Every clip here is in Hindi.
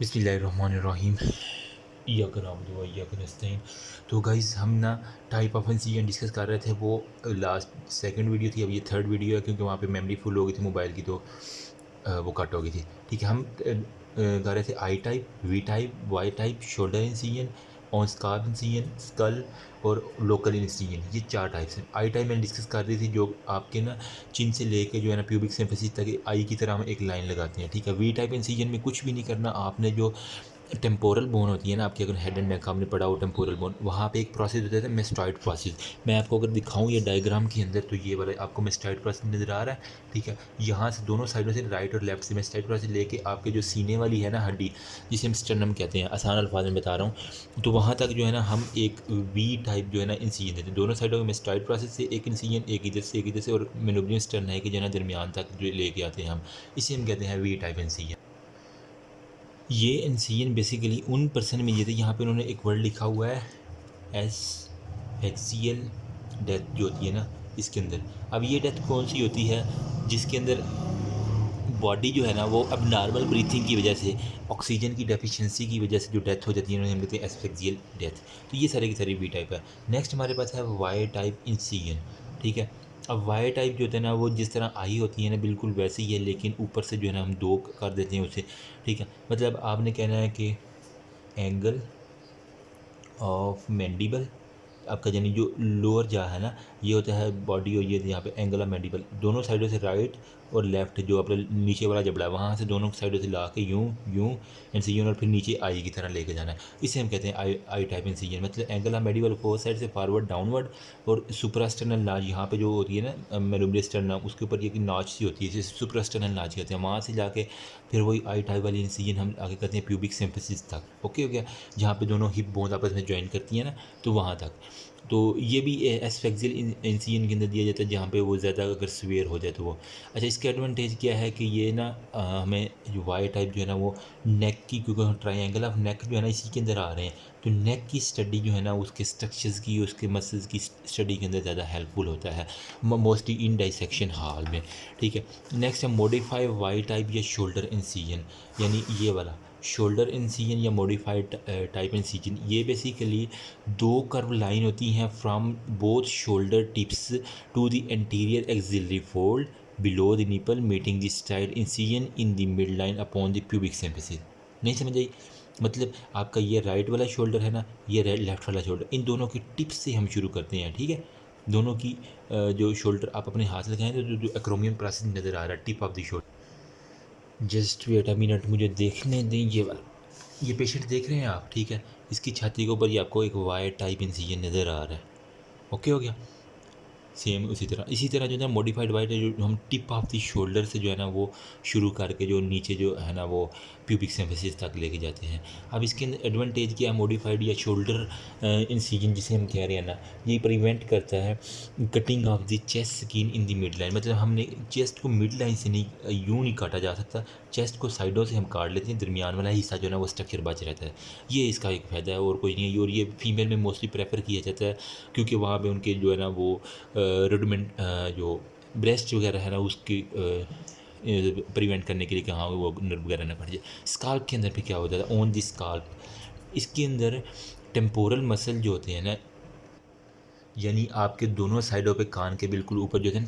बिस्मिल्लाहिर्रहमानिर्रहीम इय्याका नअबुदु व इय्याका नस्तईन। तो गाइज़ हम ना टाइप ऑफ इंसिडेंट डिस्कस कर रहे थे। वो लास्ट सेकंड वीडियो थी, अब ये थर्ड वीडियो है क्योंकि वहाँ पे मेमोरी फुल हो गई थी मोबाइल की, तो वो कट हो गई थी। ठीक है, हम कर रहे थे I type, V type, Y type, shoulder incision, on scarf incision, skull और लोकल इंसिजन। ये चार टाइप्स हैं। आई टाइप मैंने डिस्कस कर दी थी, जो आपके ना चिन से लेके जो है ना प्यूबिक सिम्फिसिस तक आई की तरह हम एक लाइन लगाते हैं। ठीक है, वी टाइप इंसिजन में कुछ भी नहीं करना आपने। जो टेम्पोरल बोन होती है ना आपकी, अगर हेड एंड नेक आपने पढ़ा हो टेम्पोरल बोन, वहाँ पे एक प्रोसेस होता है मेस्टॉइड प्रोसेस। मैं आपको अगर दिखाऊं ये डायग्राम के अंदर, तो ये वाला आपको मेस्टॉइड प्रोसेस नज़र आ रहा है। ठीक है, यहाँ से दोनों साइडों से राइट और लेफ्ट से मेस्टॉइड प्रोसेस लेके आपके जो सीने वाली है ना हड्डी, जिसे हम स्टर्नम कहते हैं, आसान अल्फाज में बता रहा हूँ, तो वहाँ तक जो है ना हम एक वी टाइप जो है ना इंसिजन देते हैं। दोनों साइडों में मेस्टॉइड प्रोसेस से एक इंसिजन, एक इधर से एक इधर से, और मेनोब्रियम स्टर्न है कि जो है ना दरमियान तक जो लेके आते हैं हम, इसे हम कहते हैं वी टाइप इंसिजन। ये इंसिजन बेसिकली उन पर्सन में ये थे, यहाँ पे उन्होंने एक वर्ड लिखा हुआ है एस एक्सियल डेथ जो होती है ना इसके अंदर। अब ये डेथ कौन सी होती है? जिसके अंदर बॉडी जो है ना वो अब नॉर्मल ब्रीथिंग की वजह से, ऑक्सीजन की डेफिशिएंसी की वजह से जो डेथ हो जाती है, उन्हें हम कहते हैं एस्फेक्सियल डेथ। तो ये सारे की सारी बी टाइप है। नेक्स्ट हमारे पास है वाई टाइप इंसिजन। ठीक है, अब वाई टाइप जो होता है ना वो जिस तरह आई होती है ना बिल्कुल वैसे ही है, लेकिन ऊपर से जो है ना हम दो कर देते हैं उसे। ठीक है, मतलब आपने कहना है कि एंगल ऑफ मैंडिबल, आपका यानी जो लोअर जा है ना, ये होता है बॉडी, और ये यहाँ पे एंगल ऑफ मैंडिबल, दोनों साइडों से राइट और लेफ्ट जो अपना नीचे वाला जबड़ा है वहाँ से दोनों साइडों से ला के यूँ यूँ इंसिजन, और फिर नीचे आई की तरह लेके जाना है। इसे हम कहते हैं आई टाइप इंसिजन। मतलब angle of mandible four side से फॉरवर्ड डाउनवर्ड, और सुपरास्टर्नल नाच यहाँ पे जो होती है ना मेरुब्रियल स्टर्नम, उसके ऊपर ये नाच सी होती है जिसे सुपरास्टर्नल नाच कहते हैं। वहाँ से जाके फिर वही आई टाइप वाली इंसिजन हम आगे करते हैं प्यूबिक सिम्फिसिस तक। ओके हो गया, जहाँ पे दोनों हिप बोन्स आपस में ज्वाइन करती हैं ना, तो वहाँ तक। तो ये भी एस्फेक्सियल इंसिजन के अंदर दिया जाता है, जहाँ पे वो ज़्यादा अगर सवेयर हो जाए तो वो। अच्छा, इसके एडवांटेज क्या है कि ये ना हमें जो वाई टाइप जो है ना वो नेक की, क्योंकि ट्राइंगल ऑफ नेक जो है ना इसी के अंदर आ रहे हैं, तो नेक की स्टडी जो है ना उसके स्ट्रक्चर्स की, उसके मसल्स की स्टडी के अंदर ज़्यादा हेल्पफुल होता है, मोस्टली इन डाइसेक्शन हॉल में। ठीक है, नेक्स्ट है मॉडिफाई वाई टाइप या शोल्डर इंसिजन, यानी ये वाला शोल्डर इंसिजन या मॉडिफाइड टाइप इंसिजन। ये बेसिकली दो कर्व लाइन होती हैं from both shoulder tips to the anterior axillary fold below the nipple, meeting the straight incision in the mid line upon the pubic symphysis. नहीं समझ आई? मतलब आपका ये राइट वाला शोल्डर है ना, ये लेफ्ट वाला शोल्डर, इन दोनों की टिप्स से हम शुरू करते हैं। ठीक है, दोनों की जो शोल्डर आप अपने हाथ लगाएं तो जो एक्रोमियन प्रोसेस नज़र आ रहा है, tip of the shoulder. Just wait a minute, मुझे देखने दें। ये वाला, ये पेशेंट देख रहे हैं आप? ठीक है, इसकी छाती के ऊपर ये आपको एक वाई टाइप इंसिजन नज़र आ रहा है। ओके हो गया। सेम इसी तरह जो है ना मॉडिफाइड वाइट है, जो हम टिप ऑफ द शोल्डर से जो है ना वो शुरू करके जो नीचे जो है ना वो प्यूबिक सिम्फिसिस तक लेके जाते हैं। अब इसके अंदर एडवांटेज क्या है? मॉडिफाइड या शोल्डर इंसिजन जिसे हम कह रहे हैं ना, ये प्रिवेंट करता है cutting of the chest skin in the mid line. मतलब हमने चेस्ट को मिड लाइन से नहीं, यूँ नहीं काटा जा सकता, चेस्ट को साइडों से हम काट लेते हैं, दरमियान वाला हिस्सा जो है ना वो स्ट्रक्चर बच रहता है। ये इसका एक फ़ायदा है और कोई नहीं है। और ये फीमेल में मोस्टली प्रेफर किया जाता है, क्योंकि वहाँ पे उनके जो है ना वो रुडमेंट जो ब्रेस्ट वगैरह है ना उसकी प्रिवेंट करने के लिए कि हाँ वो नर्व वगैरह ना फट जाए। स्काल्प के अंदर भी क्या होता है? ऑन दी स्काल्प, इसके अंदर टेम्पोरल मसल जो होते हैं ना, यानी आपके दोनों साइडों पे कान के बिल्कुल ऊपर जो है ना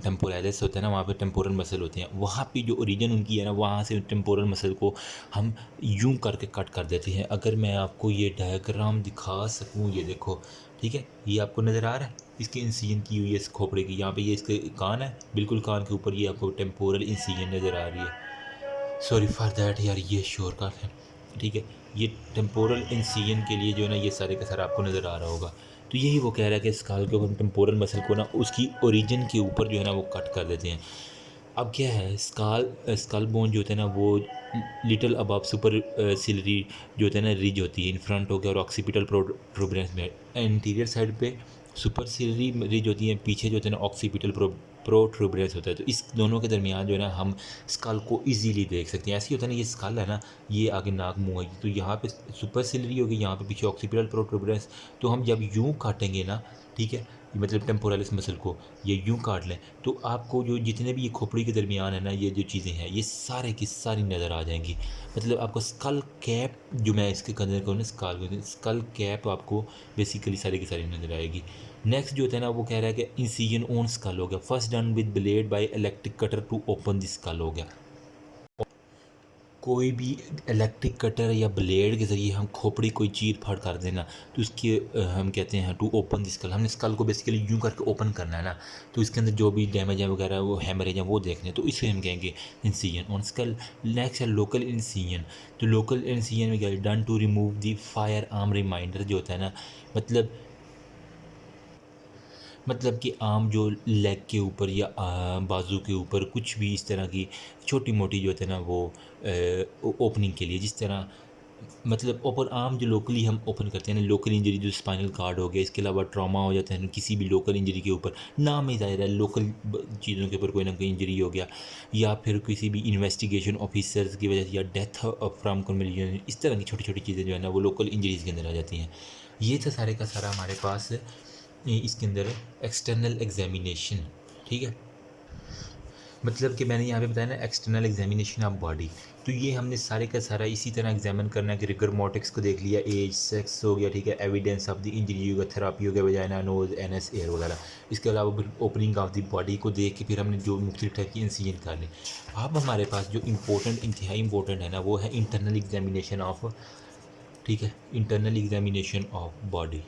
टेम्पोरालिस होता है ना, वहाँ पे टेम्पोरल मसल होते हैं। वहाँ पे जो ओरिजिन उनकी है ना, वहाँ से टेम्पोरल मसल को हम यूं करके कट कर देते हैं। अगर मैं आपको ये डायग्राम दिखा सकूँ, ये देखो। ठीक है, ये आपको नज़र आ रहा है, इसकी इंसिजन की हुई है इस खोपड़े की, यहाँ पे ये इसके कान है, बिल्कुल कान के ऊपर ये आपको टेम्पोरल इंसिजन नज़र आ रही है। सॉरी फॉर दैट यार, ये शोर का है। ठीक है, ये टेम्पोरल इंसिजन के लिए जो है ना ये सारे का सारा आपको नज़र आ रहा होगा। तो यही वो कह रहा है कि स्काल के ऊपर टेम्पोरल मसल को ना उसकी ओरिजिन के ऊपर जो है ना वो कट कर देते हैं। अब क्या है, स्कल बोन जो होता है ना वो लिटिल अबव सुपर सिलरी जो होता है ना रिज होती है, इन फ्रंट हो गया, और ऑक्सीपिटल प्रोब्रेंस में इंटीरियर साइड पे सुपर सिलरी रिज होती है, पीछे जो होता है ना ऑक्सीपिटल प्रोट्रूबरेंस होता है। तो इस दोनों के दरमियान जो है ना हम स्कल को इजीली देख सकते हैं। ऐसे ही होता है ना, ये स्कल है ना, ये आगे नाक मुंह है, तो यहाँ पे सुपर सिलरी होगी, यहाँ पे पीछे ऑक्सीपिटल प्रोट्रूबरेंस। तो हम जब यूँ काटेंगे ना, ठीक है, मतलब टेम्पोरलिस मसल को ये यूँ काट लें तो आपको जो जितने भी ये खोपड़ी के दरमियान है ना, ये जो चीज़ें हैं ये सारे की सारी नज़र आ जाएंगी। मतलब आपको स्कल कैप, जो मैं इसके कंसिडर करूँ ना, स्कल कैप आपको बेसिकली सारी की सारी नज़र आएगी। नेक्स्ट जो होता है ना, वो कह रहा है कि इंसिजन ऑन स्कल हो गया, first done with blade by electric cutter to open the skull हो गया। कोई भी इलेक्ट्रिक कटर या ब्लेड के ज़रिए हम खोपड़ी कोई चीर फाड़ कर देना तो उसके हम कहते हैं टू ओपन द स्कल। हमने स्कल को बेसिकली यूँ करके ओपन करना है ना, तो इसके अंदर जो भी डैमेज है वगैरह, वो हेमरेज है, वो देखने, तो इसे हम कहेंगे इंसिजन ऑन स्कल। नेक्स्ट है लोकल इंसिजन। तो लोकल इंसिजन में क्या है, done to remove the firearm reminder जो होता है ना, मतलब कि आम जो लेग के ऊपर या बाजू के ऊपर कुछ भी इस तरह की छोटी मोटी जो होता है ना, वो ओपनिंग के लिए, जिस तरह मतलब ओपन आर्म जो लोकली हम ओपन करते हैं ना, लोकल इंजरी जो स्पाइनल कार्ड हो गया, इसके अलावा ट्रॉमा हो जाता है किसी भी लोकल इंजरी के ऊपर, नाम ही ज़ाहिर है लोकल चीज़ों के ऊपर कोई ना कोई इंजरी हो गया, या फिर किसी भी इन्वेस्टिगेशन ऑफिसर्स की वजह से, या डेथ फ्राम कॉम्युनिकेशन, इस तरह की छोटी छोटी चीज़ें जो है ना वो लोकल इंजरीज़ के अंदर आ जाती हैं। ये था सारे का सारा हमारे पास इसके अंदर एक्सटर्नल एग्जामिनेशन। ठीक है, मतलब कि मैंने यहाँ पे बताया ना एक्सटर्नल एग्जामिनेशन ऑफ बॉडी, तो ये हमने सारे का सारा इसी तरह एग्जामिन करना है कि रिगर मोटिक्स को देख लिया, एज, सेक्स हो गया, ठीक है, एविडेंस ऑफ द इंजरी हो गया, थेरापी हो गया, वजाइना, नोज, एनएस, एयर वगैरह। इसके अलावा फिर ओपनिंग ऑफ द बॉडी को देख के फिर हमने जो मुख्तलिफ टाइप की इंसिजन कर ली। अब हमारे पास जो इंतहाई इंपॉर्टेंट है ना, वो है इंटरनल एग्जामिनेशन ऑफ, ठीक है, इंटरनल एग्जामिनेशन ऑफ बॉडी।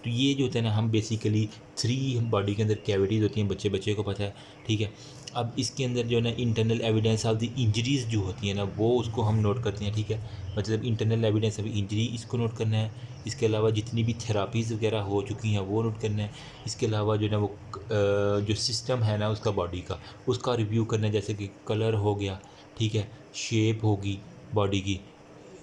तो ये जो होता है ना, हम बेसिकली 3 बॉडी के अंदर कैविटीज़ होती हैं, बच्चे को पता है, ठीक है। अब इसके अंदर जो है ना internal evidence of the injuries जो होती हैं ना, वो उसको हम नोट करते हैं, ठीक है। मतलब इंटरनल एविडेंस ऑफ इंजरी, इसको नोट करना है। इसके अलावा जितनी भी थेरापीज़ वगैरह हो चुकी हैं वो नोट करना है। इसके अलावा जो है ना वो जो सिस्टम है ना उसका बॉडी का, उसका रिव्यू करना है, जैसे कि कलर हो गया, ठीक है, शेप होगी बॉडी की,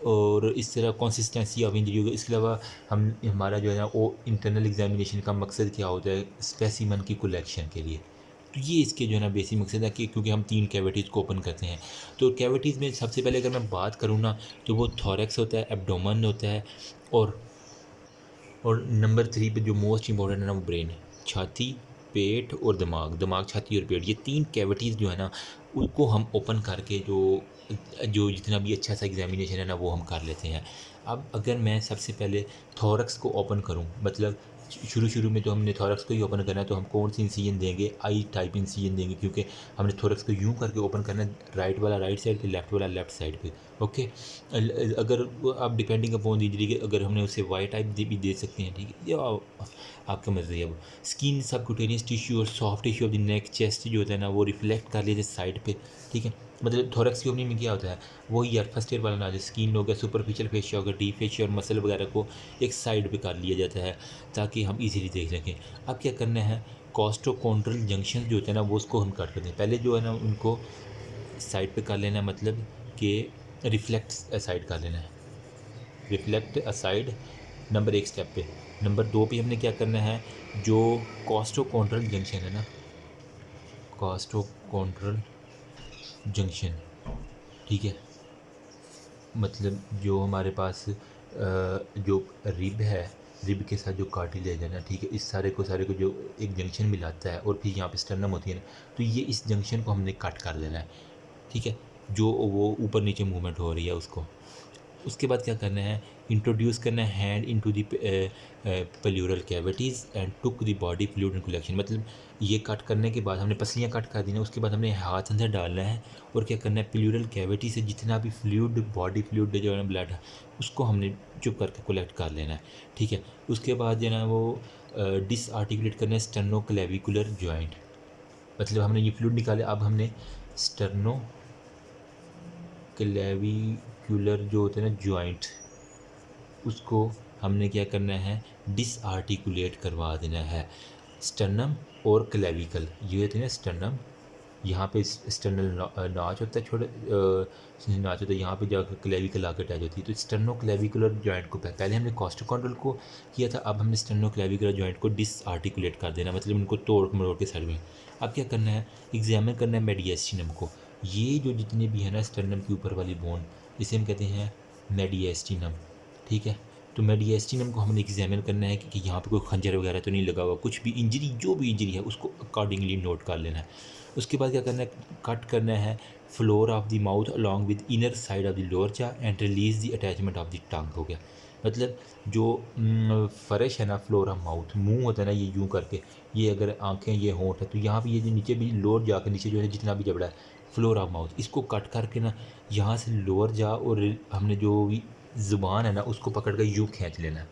और इस तरह कंसिस्टेंसी ऑफ इंजरी होगी। इसके अलावा हमारा जो है ना वो इंटरनल एग्जामिनेशन का मकसद क्या होता है, स्पेसिमन की कलेक्शन के लिए। तो ये इसके जो है ना बेसिक मकसद है कि क्योंकि हम 3 कैविटीज़ को ओपन करते हैं, तो कैविटीज़ में सबसे पहले अगर मैं बात करूँ ना, तो वो थॉरैक्स होता है, एब्डोमेन होता है, और नंबर 3 पे जो मोस्ट इंपॉर्टेंट है ना वो ब्रेन है, छाती, पेट और दिमाग, छाती और पेट, ये 3 कैविटीज़ जो है ना उनको हम ओपन करके जो जो जितना भी अच्छा सा एग्जामिनेशन है ना वो हम कर लेते हैं। अब अगर मैं सबसे पहले थॉरक्स को ओपन करूं, मतलब शुरू में तो हमने थॉरक्स को ही ओपन करना है, तो हम कौन सी इंसिजन देंगे, आई टाइप इंसिजन देंगे, क्योंकि हमने थॉरक्स को यूं करके ओपन करना है, राइट वाला राइट साइड पे, लेफ्ट वाला लेफ्ट साइड पे। ओके, अगर आप डिपेंडिंग अपॉन इंजरी के, अगर हमने उसे वाई टाइप भी दे सकते हैं, ठीक है, या आपका मर्जी है। वो स्किन, सबक्यूटेनियस टिश्यू और soft tissue of the neck, chest जो होता है ना वो रिफ्लेक्ट कर लेते साइड पे, ठीक है। मतलब थोरैक्स की ओपनिंग में क्या होता है, वही यार फर्स्ट ईयर वाला ना, जो स्किन हो गया, सुपरफिशियल फेशिया हो गया, डीप फेशिया और मसल वगैरह को एक साइड पे कर लिया जाता है ताकि हम इजीली देख सकें। अब क्या करना है, कॉस्टोकॉन्ड्रल जंक्शन जो होते हैं ना वो उसको हम कट करते हैं। पहले जो है ना उनको साइड पे कर लेना है, मतलब कि रिफ्लेक्ट साइड कर लेना है, रिफ्लेक्ट असाइड नंबर 1 स्टेप पे। नंबर 2 पे हमने क्या करना है, जो कॉस्टोकॉन्ड्रल जंक्शन है ना, कॉस्टोकॉन्ड्रल जंक्शन, ठीक है, मतलब जो हमारे पास जो रिब है, रिब के साथ जो कार्टिलेज है ना, ठीक है, इस सारे को जो एक जंक्शन मिलाता है और फिर यहाँ पे स्टर्नम होती है ना, तो ये इस जंक्शन को हमने कट कर देना है, ठीक है, जो वो ऊपर नीचे मूवमेंट हो रही है उसको। उसके बाद क्या करना है, इंट्रोड्यूस करना है hand into the pleural cavities and took the body fluid in collection. मतलब ये कट करने के बाद हमने पसलियाँ कट कर दी ना, उसके बाद हमने हाथ अंदर डालना है और क्या करना है, प्लूरल कैविटी से जितना भी फ्लूइड, बॉडी फ्लूइड जो है ना, ब्लड, उसको हमने चुप करके कलेक्ट कर लेना है, ठीक है। उसके बाद जो है ना वो डिसआर्टिकुलेट करना है स्टर्नो क्लेविकुलर जॉइंट। मतलब हमने ये फ्लूइड निकाले, अब हमने स्टर्नो क्लेविकुलर जो होते हैं ना जॉइंट, उसको हमने क्या करना है, डिसआर्टिकुलेट करवा देना है। स्टर्नम और क्लेविकल, ये होते हैं ना स्टर्नम, यहाँ पे स्टर्नल नाच होता है, छोटे नाच होता है, यहाँ पे जाकर क्लेविकल आकर अटैच होती है। तो स्टर्नो क्लेविकुलर जॉइंट को पहले हमने कॉस्टोकॉन्ड्रल को किया था, अब हमने स्टर्नो क्लेविकुलर जॉइंट को डिसआर्टिकुलेट कर देना, मतलब उनको तोड़ मरोड़ के साइड में। अब क्या करना है, एग्जामिन करना है मेडिएस्टिनम को। ये जो जितने भी है ना स्टर्नम के ऊपर वाली बोन, इसे हम कहते हैं मेडिएस्टिनम, ठीक है। तो मेडिएस्टिनम को हमने एग्जामिन करना है कि यहाँ पे कोई खंजर वगैरह तो नहीं लगा हुआ, कुछ भी इंजरी, जो भी इंजरी है उसको अकॉर्डिंगली नोट कर लेना है। उसके बाद क्या करना है, कट करना है floor of the mouth along with inner side of the lower jaw and release the attachment of the tongue. हो गया, मतलब जो फर्श है ना, फ्लोर ऑफ माउथ, मुंह होता है ना ये यूं करके, ये अगर आंखें ये होंठ है तो यहाँ पे ये जो नीचे भी लोअर जा के नीचे जो है जितना भी जबड़ा है फ्लोर ऑफ माउथ, इसको कट करके ना यहाँ से लोअर जा और हमने जो भी ज़ुबान है ना उसको पकड़ कर यूँ खींच लेना है।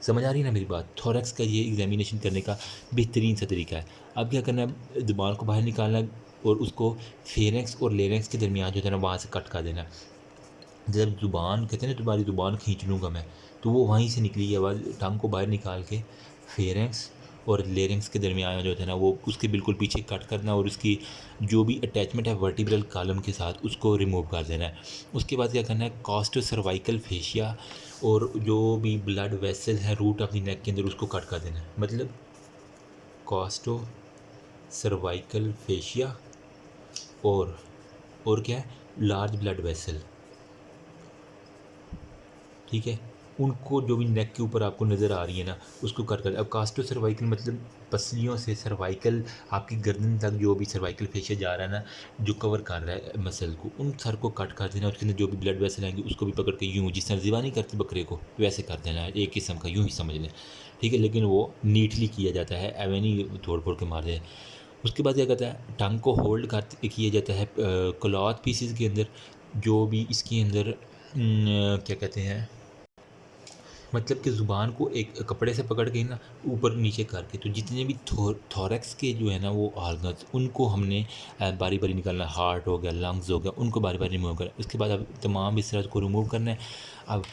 समझ आ रही है ना मेरी बात? थोरैक्स का ये एग्जामिनेशन करने का बेहतरीन सा तरीका है। अब क्या करना है, ज़ुबान को बाहर निकालना है और उसको फेरेंक्स और लेरेंक्स के दरमियान जो है ना वहाँ से कट कर देना है। जब ज़ुबान कहते हैं ना तुम्हारी ज़ुबान खींच लूँगा मैं, तो वो वहीं से निकली आवाज़, टंग को बाहर निकाल के फेरेंक्स और लेरेंक्स के दरमियान जो है ना वो उसके बिल्कुल पीछे कट करना और उसकी जो भी अटैचमेंट है वर्टिब्रल कॉलम के साथ उसको रिमूव कर देना है। उसके बाद क्या करना है, कॉस्टो सर्वाइकल फेशिया और जो भी ब्लड वेसल है रूट ऑफ द नेक के अंदर उसको कट कर देना है। मतलब कॉस्टो सर्वाइकल फेशिया और क्या है, लार्ज ब्लड वेसल, ठीक है, उनको जो भी नेक के ऊपर आपको नज़र आ रही है ना उसको कट कर। अब कास्टो सर्वाइकल मतलब पसलियों से सर्वाइकल आपकी गर्दन तक जो भी सर्वाइकल फेशिया जा रहा है ना, जो कवर कर रहा है मसल को, उन सर को कट कर देना। उसके अंदर जो भी ब्लड वेसल आएंगे उसको भी पकड़ के यूँ, जिस तरह ज़िबा नहीं करती बकरे को वैसे कर देना है, एक किस्म का यूँ ही समझ लें, ठीक है। लेकिन वो नीटली किया जाता है, एवं नहीं तोड़ फोड़ के मार दे। उसके बाद क्या कहता है, टंग को होल्ड कर किया जाता है क्लॉथ पीसीज के अंदर, जो भी इसके अंदर क्या कहते हैं, मतलब कि ज़ुबान को एक कपड़े से पकड़ के ना ऊपर नीचे करके, तो जितने भी थोरैक्स के जो है ना वो ऑर्गन्स उनको हमने बारी बारी निकालना, हार्ट हो गया, लंग्स हो गया, उनको बारी बारी रिमूव करना। उसके बाद अब तमाम इस तरह को रिमूव करना है। अब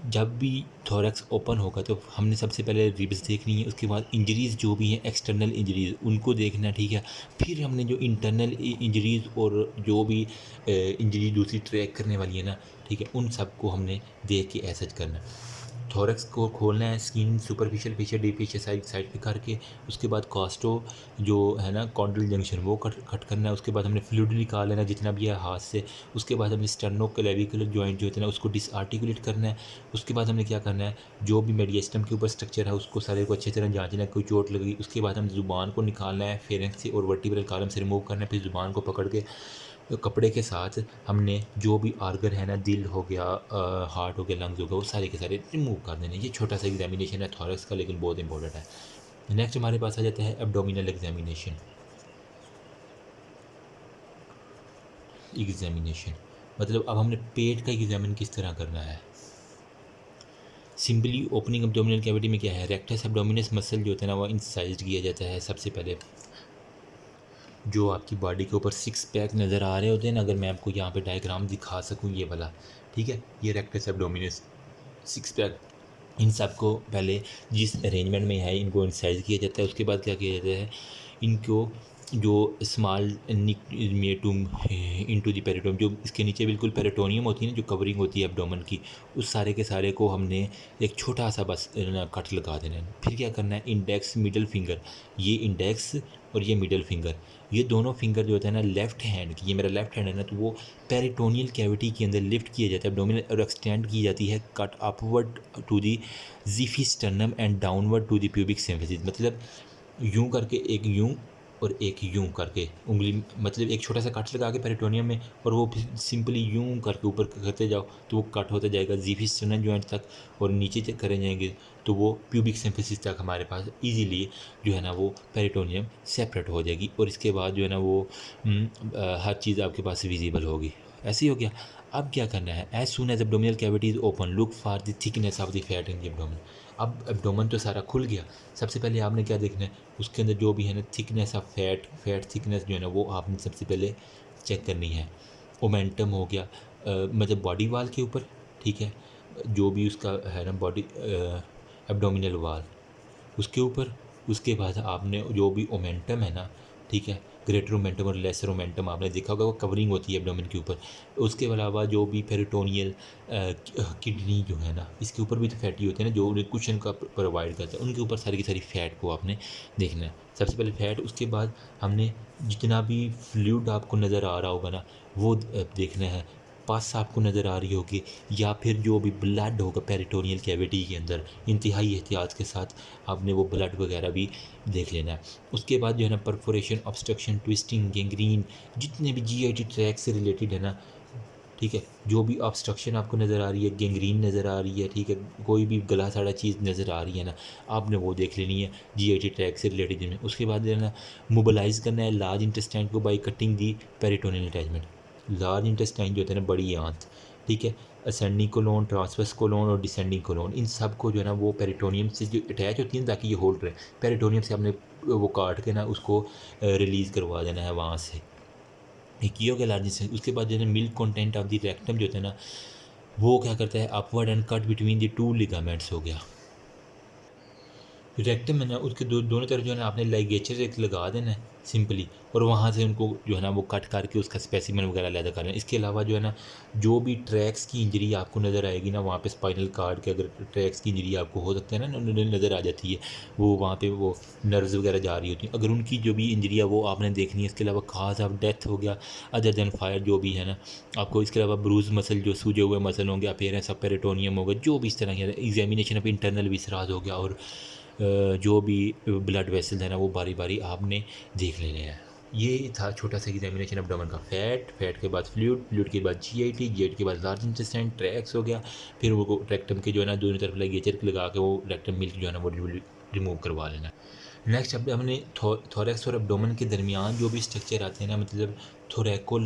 जब भी थोरैक्स ओपन होगा तो हमने सबसे पहले रिब्स देखनी है, उसके बाद इंजरीज़ जो भी हैं एक्सटर्नल इंजरीज़ उनको देखना है, ठीक है। फिर हमने जो इंटरनल इंजरीज़ और जो भी इंजरी दूसरी ट्रैक करने वाली है ना, ठीक है, उन सब को हमने देख के ऐसा करना है। थोरैक्स को खोलना है, skin superficial facial deep facial side पे करके, उसके बाद कॉस्टो जो है ना कॉन्ड्रल जंक्शन वो कट करना है। उसके बाद हमने फ्लूइड निकाल लेना जितना भी है हाथ से। उसके बाद हमने स्टर्नो क्लेविकुलर जॉइंट जो होता है ना उसको डिसआर्टिकुलेट करना है। उसके बाद हमने क्या करना है, जो भी मेडिएस्टम के ऊपर स्ट्रक्चर है उसको सारे को अच्छी तरह जांचना है, कोई चोट लगी। उसके बाद हमने ज़ुबान को निकालना है, फेरेंक्स से और वर्टिब्रल कॉलम से रिमूव करना है। फिर ज़ुबान को पकड़ के कपड़े के साथ हमने जो भी आर्गन है ना, दिल हो गया, हार्ट हो गया, लंग्स हो गया, वो सारे के सारे रिमूव कर देने। ये छोटा सा एग्जामिनेशन है थॉरैक्स का, लेकिन बहुत इंपॉर्टेंट है। नेक्स्ट हमारे पास आ जाता है एब्डोमिनल एग्जामिनेशन। मतलब अब हमने पेट का एग्जामिन किस तरह करना है। सिंपली ओपनिंग एब्डोमिनल कैविटी में क्या है, रेक्टस एब्डोमिनस मसल जो होता है ना वो इंसाइज किया जाता है। सबसे पहले जो आपकी बॉडी के ऊपर 6 पैक नज़र आ रहे होते हैं ना, अगर मैं आपको यहाँ पे डायग्राम दिखा सकूँ ये वाला, ठीक है, ये रेक्टस एब्डोमिनस 6 पैक, इन सब को पहले जिस अरेंजमेंट में है इनको इंसाइज किया जाता है। उसके बाद क्या किया जाता है, इनको जो स्मॉल निकमेटुम इनटू द पेरिटोनियम, जो इसके नीचे बिल्कुल पेरिटोनियम होती है ना, जो कवरिंग होती है एब्डोमेन की, उस सारे के सारे को हमने एक छोटा सा बस कट लगा देना है। फिर क्या करना है, इंडेक्स मिडल फिंगर, ये इंडेक्स और ये मिडल फिंगर, ये दोनों फिंगर जो होता है ना लेफ्ट हैंड की, ये मेरा लेफ्ट हैंड है ना, तो वो पेरिटोनियल कैविटी के अंदर लिफ्ट किया जाता है एब्डोमिनल और एक्सटेंड की जाती है, cut upward to the xiphisternum and downward to the pubic symphysis. मतलब यूं करके एक यूं और एक यूं करके उंगली, मतलब एक छोटा सा कट लगा के पेरिटोनियम में, और वो फिर सिंपली यूं करके ऊपर करते जाओ तो वो कट होता जाएगा ज़िफिस्टर्नल जॉइंट तक, और नीचे तक करे जाएंगे तो वो प्यूबिक सिम्फिसिस तक हमारे पास इजीली जो है ना वो पेरिटोनियम सेपरेट हो जाएगी, और इसके बाद जो है ना वो हर चीज़ आपके पास विजिबल होगी। ऐसे ही हो गया। अब क्या करना है, as soon as abdominal cavity is open look for the thickness of the fat in the abdomen. अब एब्डोमेन तो सारा खुल गया, सबसे पहले आपने क्या देखना है, उसके अंदर जो भी है ना थिकनेस ऑफ फैट थिकनेस जो है ना वो आपने सबसे पहले चेक करनी है। ओमेंटम हो गया, मतलब बॉडी वाल के ऊपर, ठीक है, जो भी उसका है ना बॉडी एब्डोमिनल वाल उसके ऊपर। उसके बाद आपने जो भी ओमेंटम है ना, ठीक है, ग्रेटर ओमेंटम और लेसर ओमेंटम आपने देखा होगा वो कवरिंग होती है एब्डोमेन के ऊपर। उसके अलावा जो भी पेरिटोनियल किडनी जो है ना, इसके ऊपर भी तो फैटी होते हैं ना, जो कुशन का प्रोवाइड करता है, उनके ऊपर सारी की सारी फैट को आपने देखना है। सबसे पहले फैट, उसके बाद हमने जितना भी फ्लूइड आपको नज़र आ रहा होगा ना वो देखना है। पस आपको नज़र आ रही होगी, या फिर जो भी ब्लड होगा पेरिटोनियल कैविटी के अंदर, इंतहाई एहतियात के साथ आपने वो ब्लड वगैरह भी देख लेना है। उसके बाद जो है ना परफोरेशन, ऑब्स्ट्रक्शन, ट्विस्टिंग, गैंग्रीन, जितने भी जीआईटी ट्रैक से रिलेटेड है ना, ठीक है, जो भी ऑब्स्ट्रक्शन आपको नज़र आ रही है, गैंग्रीन नज़र आ रही है, ठीक है, कोई भी गला साड़ा चीज़ नज़र आ रही है ना, आपने वो देख लेनी है जीआईटी ट्रैक से रिलेटेड में। उसके बाद जो है ना मोबिलाइज़ करना है लार्ज इंटेस्टाइन को by cutting the peritoneal attachment. Large intestine जो होता है ना, बड़ी आंत, ठीक है, असेंडिंग कोलोन, ट्रांसवर्स कोलोन और डिसेंडिंग कोलोन, इन सब को जो है ना वो पेरिटोनियम से जो अटैच होती है ताकि ये होल्ड रहे, पेरिटोनियम से आपने वो काट के ना उसको रिलीज़ करवा देना है वहाँ से। एक ये हो गया लार्ज इंटेस्टाइन। उसके बाद जो है ना milk content of the rectum जो होता है ना, वो क्या करता है, upward and cut between the two ligaments हो गया। रेक्टम है ना, उसके दोनों तरफ जो है ना आपने लाइगेचर एक लगा देना है सिंपली, और वहाँ से उनको जो है ना वो कट करके उसका स्पेसिमन वगैरह अलग करना है। इसके अलावा जो है ना जो भी ट्रैक्स की इंजरी आपको नज़र आएगी ना, वहाँ पे स्पाइनल कार्ड के अगर ट्रैक्स की इंजरी आपको हो सकता है ना, नज़र आ जाती है, वो वहाँ पे वो नर्व्स वगैरह जा रही होती हैं, अगर उनकी जो भी इंजरी है वो आपने देखनी है। इसके अलावा खास ऑफ डेथ हो गया, अदर देन फायर जो भी है ना आपको। इसके अलावा ब्रूज मसल, जो सूजे हुए मसल होंगे, अपीयरेंस ऑफ पेरिटोनियम होगा, जो भी इस तरह की एग्जामिनेशन ऑफ इंटरनल विसराज हो गया, और जो भी ब्लड वेसल है ना वो बारी बारी आपने देख लेने हैं। ये था छोटा सा एग्जामिनेशन एब्डोमेन का। फैट के बाद फ्लूइड के बाद जीआईटी के बाद लार्ज इंटेस्टाइन, ट्रैक्स हो गया, फिर वो रेक्टम के जो है ना दोनों तरफ लाइगेचर लगा के वो रेक्टम मिल्क जो है ना वो रिमूव करवा लेना। नेक्स्ट अब हमने थोरैक्स और एब्डोमेन के दरमियान जो भी स्ट्रक्चर आते हैं ना, मतलब थोरैको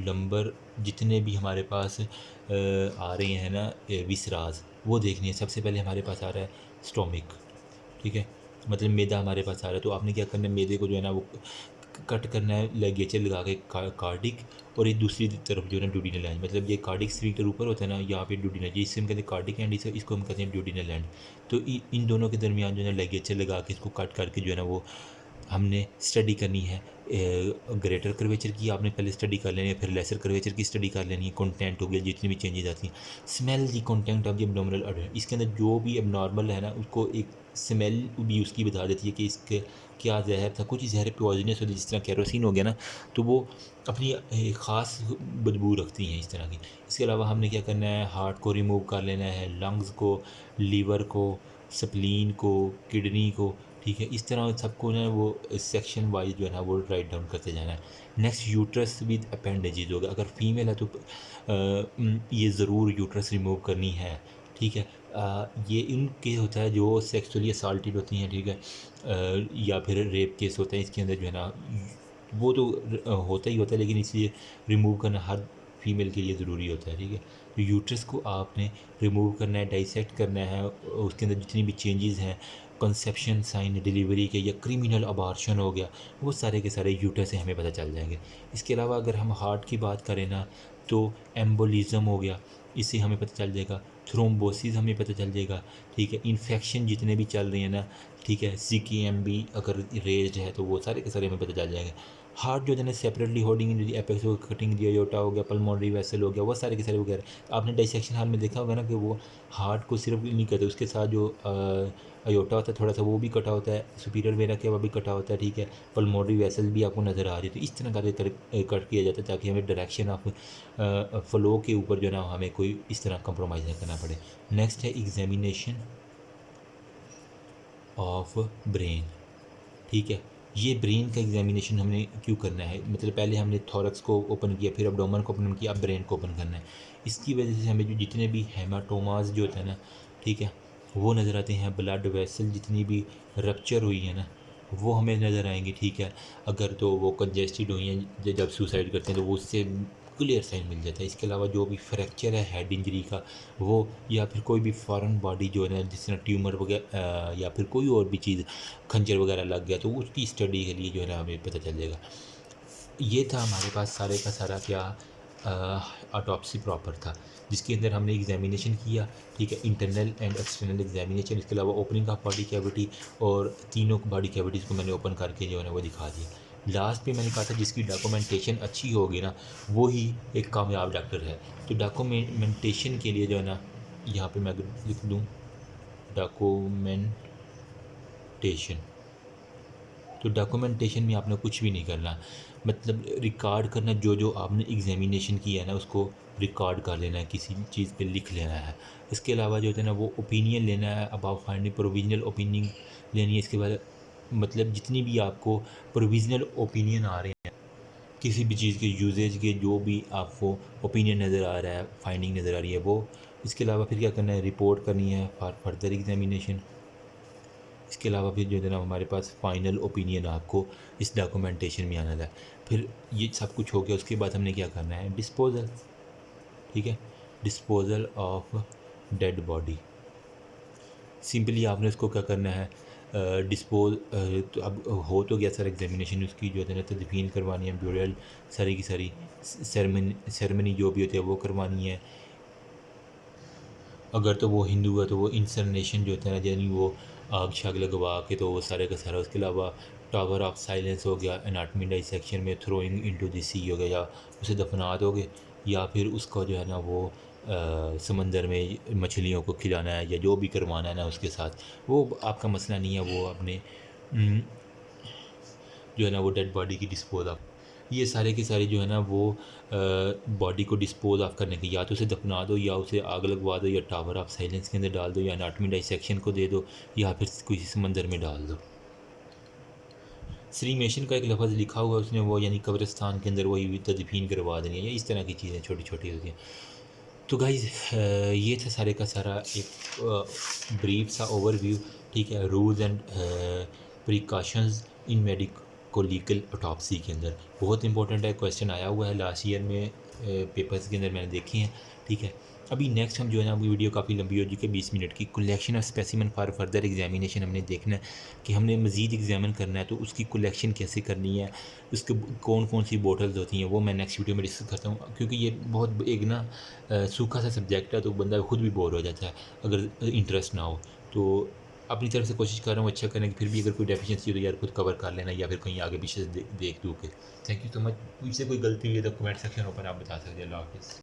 लंबर जितने भी हमारे पास आ रहे हैं ना विसराज, वो देखनी है। सबसे पहले हमारे पास आ रहा है स्टोमिक, ठीक है, मतलब मैदा हमारे पास आ रहा है, तो आपने क्या करना है, मैदे को जो है ना वो कट करना है लाइगेचर लगा के कार्डिक, और एक दूसरी तरफ जो है ना ड्यूडिनल एंड, मतलब ये कार्डिक स्फींक्टर ऊपर होता है ना, यहाँ पे ड्यूडिनल, जिससे हम कहते हैं कार्डिक एंड, इसको हम कहते हैं ड्यूडिनल एंड। तो इन दोनों के दरमियान जो है ना लाइगेचर लगा के इसको कट करके जो है ना वो हमने स्टडी करनी है। ग्रेटर कर्वेचर की आपने पहले स्टडी कर लेनी है, फिर लेसर कर्वेचर की स्टडी कर लेनी है। कंटेंट हो गया, जितनी भी चेंजेस आती हैं। Smell the content of the abdominal organ, इसके अंदर जो भी एबनॉर्मल है ना उसको एक स्मेल भी उसकी बता देती है कि इसके क्या जहर था। कुछ जहर पॉइजनस होती है, जिस तरह कैरोसिन हो गया ना, तो वो अपनी ख़ास बदबू रखती हैं इस तरह की। इसके अलावा हमने क्या करना है, हार्ट को रिमूव कर लेना है, लंग्स को, लीवर को, स्प्लीन को, किडनी को, ठीक है। इस तरह सबको ना वो सेक्शन वाइज जो है ना वो राइट डाउन करते जाना है। नेक्स्ट यूट्रस विद अपेंडेजेज होगा, अगर फीमेल है तो ये ज़रूर यूट्रस रिमूव करनी है, ठीक है। ये इनके होता है जो सेक्सुअली असाल्टेड होती हैं, ठीक है, या फिर रेप केस होते हैं, इसके अंदर जो है ना वो तो होता ही होता है, लेकिन इसलिए रिमूव करना हर फीमेल के लिए ज़रूरी होता है, ठीक है। तो यूट्रस को आपने रिमूव करना है, डाइसेक्ट करना है, उसके अंदर जितनी भी चेंजेस हैं, कंसेप्शन साइन डिलीवरी के, या क्रिमिनल अबार्शन हो गया, वो सारे के सारे यूट्रस से हमें पता चल जाएंगे। इसके अलावा अगर हम हार्ट की बात करें ना, तो एम्बोलिज़म हो गया, इससे हमें पता चल जाएगा। थ्रोम्बोसिस हमें पता चल जाएगा, ठीक है। इन्फेक्शन जितने भी चल रहे हैं ना, ठीक है, CKMB अगर रेज्ड है तो वो सारे के सारे हमें पता चल जाएगा। हार्ट जो है ना सेपरेटली होल्डिंग इन एपेक्स हो, कटिंग दी अयोटा हो गया, पल्मोनरी वेसल हो गया, वो सारे के सारे वगैरह। आपने डाइसेक्शन हाल में देखा होगा ना कि वो हार्ट को सिर्फ नहीं करते, उसके साथ जो अयोटा होता है थोड़ा सा वो भी कटा होता है, सुपीरियर वेना केवा भी कटा होता है, ठीक है। पल्मोनरी वेसल भी आपको नज़र आ रही है। तो इस तरह का कट किया जाता है ताकि हमें डायरेक्शन ऑफ फ्लो के ऊपर जो है ना हमें कोई इस तरह कंप्रोमाइज़ नहीं करना पड़े। नेक्स्ट है एग्जामिनेशन ऑफ ब्रेन, ठीक है। ये ब्रेन का एग्जामिनेशन हमने क्यों करना है, मतलब पहले हमने थोरक्स को ओपन किया, फिर एब्डोमेन को ओपन किया, अब ब्रेन को ओपन करना है। इसकी वजह से हमें जो जितने भी हेमाटोमास जो होते हैं ना, ठीक है, वो नज़र आते हैं। ब्लड वेसल जितनी भी रप्चर हुई है ना वो हमें नज़र आएंगी, ठीक है। अगर तो वो कंजेस्टेड हुई हैं जब सुसाइड करते हैं तो वो उससे क्लियर साइन मिल जाता है। इसके अलावा जो भी फ्रैक्चर है हेड इंजरी का वो, या फिर कोई भी फॉरेन बॉडी जो है ना, जिस तरह ट्यूमर वगैरह या फिर कोई और भी चीज़ खंजर वगैरह लग गया, तो उसकी स्टडी के लिए जो है ना हमें पता चल जाएगा। ये था हमारे पास सारे का सारा क्या ऑटोप्सी प्रॉपर था, जिसके अंदर हमने एग्जामिनेशन किया, ठीक है, इंटरनल एंड एक्सटर्नल एग्जामिनेशन। इसके अलावा ओपनिंग ऑफ बॉडी कैविटी, और तीनों बॉडी कैविटीज़ को मैंने ओपन करके जो है ना वो दिखा दिया। लास्ट पे मैंने कहा था जिसकी डॉक्यूमेंटेशन अच्छी होगी ना वो ही एक कामयाब डॉक्टर है। तो डॉक्यूमेंटेशन के लिए जो है ना यहाँ पे मैं अगर लिख दूँ डॉक्यूमेंटेशन, तो डॉक्यूमेंटेशन में आपने कुछ भी नहीं करना। मतलब रिकॉर्ड करना, जो जो आपने एग्जामिनेशन किया है ना उसको रिकॉर्ड कर लेना है, किसी भी चीज़ पे लिख लेना है। इसके अलावा जो होता है ना वो ओपिनियन लेना है, अबाउट फाइंडिंग प्रोविजनल ओपिनियन लेनी है। इसके बाद मतलब जितनी भी आपको प्रोविजनल ओपिनियन आ रहे हैं किसी भी चीज़ के यूजेज के, जो भी आपको ओपिनियन नज़र आ रहा है, फाइंडिंग नज़र आ रही है वो। इसके अलावा फिर क्या करना है, रिपोर्ट करनी है फॉर फर्दर एग्जामिनेशन। इसके अलावा फिर जो है ना हमारे पास फाइनल ओपिनियन आपको इस डॉक्यूमेंटेशन में आना है। फिर ये सब कुछ हो गया, उसके बाद हमने क्या करना है, डिस्पोजल। ठीक है, disposal of dead body. Simply आपने उसको क्या करना है, डिस्पोज। तो अब हो तो गया सर एग्जामिनेशन, उसकी जो है ना तदफीन करवानी है, ब्यूरल सारी की सारी सेरेमनी जो भी होती है वो करवानी है। अगर तो वो हिंदू है तो वो इंसरनेशन जो होता है ना, यानी वो आग शाग लगवा के, तो वो सारे का सारा। उसके अलावा टावर ऑफ साइलेंस हो गया, एनाटमी डाइसेक्शन में थ्रोइंग इनटू द सी हो गया, या उसे दफना दोगे, या फिर उसका जो है ना वो समंदर में मछलियों को खिलाना है, या जो भी करवाना है ना उसके साथ, वो आपका मसला नहीं है। वो अपने जो है ना वो डेड बॉडी की डिस्पोज ऑफ, ये सारे के सारे जो है ना वो बॉडी को डिस्पोज ऑफ करने के, या तो उसे दफना दो, या उसे आग लगवा दो, या टावर ऑफ साइलेंस के अंदर डाल दो, या एनाटमी डाइसेक्शन को दे दो, या फिर किसी समंदर में डाल दो। श्रीमेशन का एक लफ्ज़ लिखा हुआ है उसने, वो यानी कब्रिस्तान के अंदर वही तदफीन करवा देनी है, या इस तरह की चीज़ें छोटी छोटी होती हैं। तो गाइज़ ये था सारे का सारा एक ब्रीफ सा ओवरव्यू। ठीक है, rules and precautions in medico legal autopsy के अंदर बहुत इंपॉर्टेंट है, क्वेश्चन आया हुआ है लास्ट ईयर में पेपर्स के अंदर मैंने देखे हैं। ठीक है, अभी नेक्स्ट हम जो है ना वीडियो काफ़ी लंबी हो चुकी है, 20 मिनट की। Collection of specimen for further examination हमने देखना है कि हमने मज़ीद एग्जामिन करना है, तो उसकी कलेक्शन कैसे करनी है, उसके कौन कौन सी बोटल्स होती हैं, वो मैं नेक्स्ट वीडियो में डिस्कस करता हूँ। क्योंकि ये बहुत एक ना सूखा सा सब्जेक्ट है, तो बंदा खुद भी बोर हो जाता है अगर इंटरेस्ट ना हो। तो अपनी तरफ से कोशिश कर रहा हूँ अच्छा करने की, फिर भी अगर कोई डेफिशिएंसी हो तो यार खुद कवर कर लेना, या फिर कहीं आगे पीछे से देख दूँ के। Thank you so much. मुझसे कोई गलती हुई है तो कमेंट सेक्शन ओपन आप बता सकते हैं। अल्लाह हाफ़िज़।